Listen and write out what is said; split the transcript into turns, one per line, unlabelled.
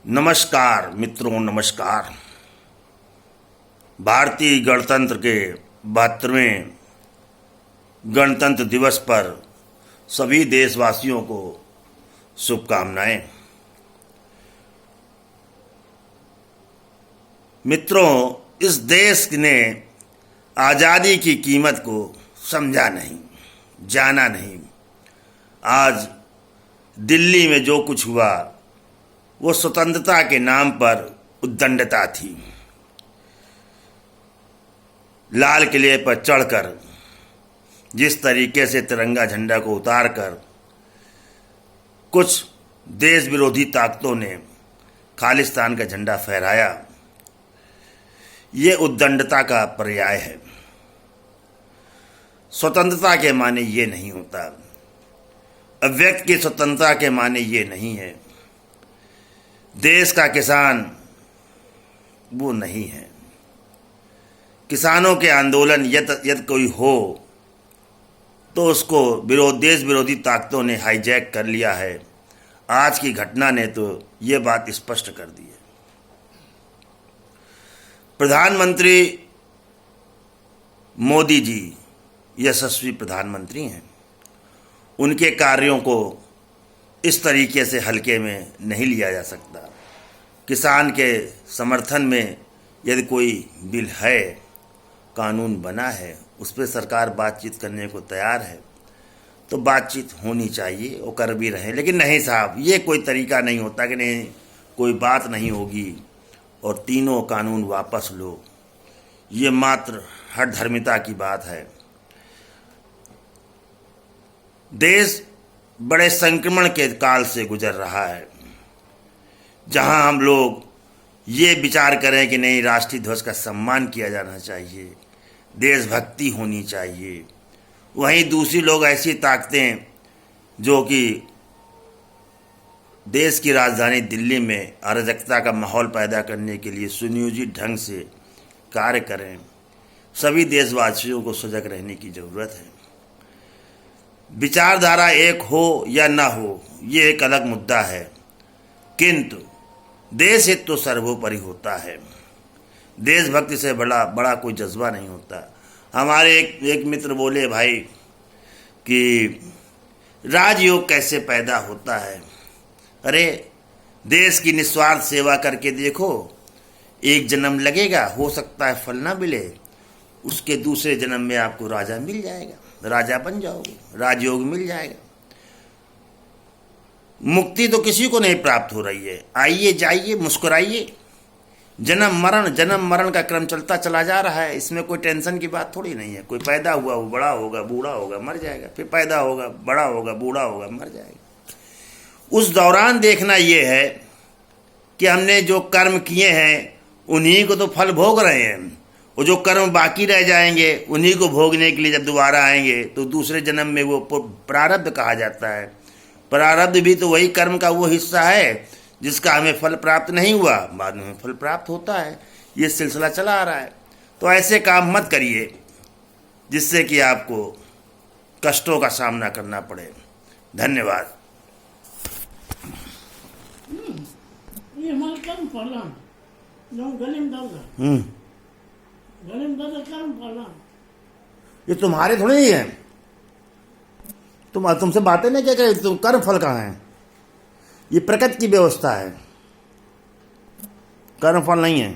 नमस्कार मित्रों, नमस्कार। भारतीय गणतंत्र के 72वें गणतंत्र दिवस पर सभी देशवासियों को शुभकामनाएं। मित्रों, इस देश ने आज़ादी की कीमत को समझा नहीं, जाना नहीं। आज दिल्ली में जो कुछ हुआ वो स्वतंत्रता के नाम पर उद्दंडता थी। लाल किले पर चढ़कर जिस तरीके से तिरंगा झंडा को उतारकर कुछ देश विरोधी ताकतों ने खालिस्तान का झंडा फहराया, ये उद्दंडता का पर्याय है। स्वतंत्रता के माने ये नहीं होता, अव्यक्त की स्वतंत्रता के माने ये नहीं है। देश का किसान वो नहीं है। किसानों के आंदोलन यदि कोई हो तो उसको देश विरोधी ताकतों ने हाईजैक कर लिया है। आज की घटना ने तो ये बात स्पष्ट कर दी है। प्रधानमंत्री मोदी जी यशस्वी प्रधानमंत्री हैं। उनके कार्यों को इस तरीके से हल्के में नहीं लिया जा सकता। किसान के समर्थन में यदि कोई बिल है, कानून बना है, उस पर सरकार बातचीत करने को तैयार है तो बातचीत होनी चाहिए, वो कर भी रहे। लेकिन नहीं साहब, ये कोई तरीका नहीं होता कि नहीं कोई बात नहीं होगी और तीनों कानून वापस लो। ये मात्र हठधर्मिता की बात है। देश बड़े संक्रमण के काल से गुजर रहा है, जहां हम लोग ये विचार करें कि नहीं, राष्ट्रीय ध्वज का सम्मान किया जाना चाहिए, देशभक्ति होनी चाहिए। वहीं दूसरी लोग ऐसी ताकतें जो कि देश की राजधानी दिल्ली में अराजकता का माहौल पैदा करने के लिए सुनियोजित ढंग से कार्य करें। सभी देशवासियों को सजग रहने की जरूरत है। विचारधारा एक हो या ना हो, ये एक अलग मुद्दा है, किंतु देश हित तो सर्वोपरि होता है। देशभक्ति से बड़ा कोई जज्बा नहीं होता। हमारे एक मित्र बोले, भाई कि राजयोग कैसे पैदा होता है। अरे, देश की निस्वार्थ सेवा करके देखो, एक जन्म लगेगा, हो सकता है फल ना मिले, उसके दूसरे जन्म में आपको राजा मिल जाएगा, राजा बन जाओगे, राजयोग मिल जाएगा। मुक्ति तो किसी को नहीं प्राप्त हो रही है। आइए जाइए, मुस्कुराइए। जन्म मरण का क्रम चलता चला जा रहा है। इसमें कोई टेंशन की बात थोड़ी नहीं है। कोई पैदा हुआ, वो बड़ा होगा, बूढ़ा होगा, मर जाएगा, फिर पैदा होगा, बड़ा होगा, बूढ़ा होगा, मर जाएगा। उस दौरान देखना ये है कि हमने जो कर्म किए हैं उन्हीं को तो फल भोग रहे हैं, और जो कर्म बाकी रह जाएंगे उन्हीं को भोगने के लिए जब दोबारा आएंगे तो दूसरे जन्म में वो प्रारब्ध कहा जाता है। प्रारब्ध भी तो वही कर्म का वो हिस्सा है जिसका हमें फल प्राप्त नहीं हुआ, बाद में फल प्राप्त होता है। ये सिलसिला चला आ रहा है। तो ऐसे काम मत करिए जिससे कि आपको कष्टों का सामना करना पड़े। धन्यवाद। ये तुम्हारे थोड़ी ही है। तुमसे बातें नहीं क्या करें, तुम कर्म फल कहाँ है। ये प्रकृति की व्यवस्था है, कर्म फल नहीं है।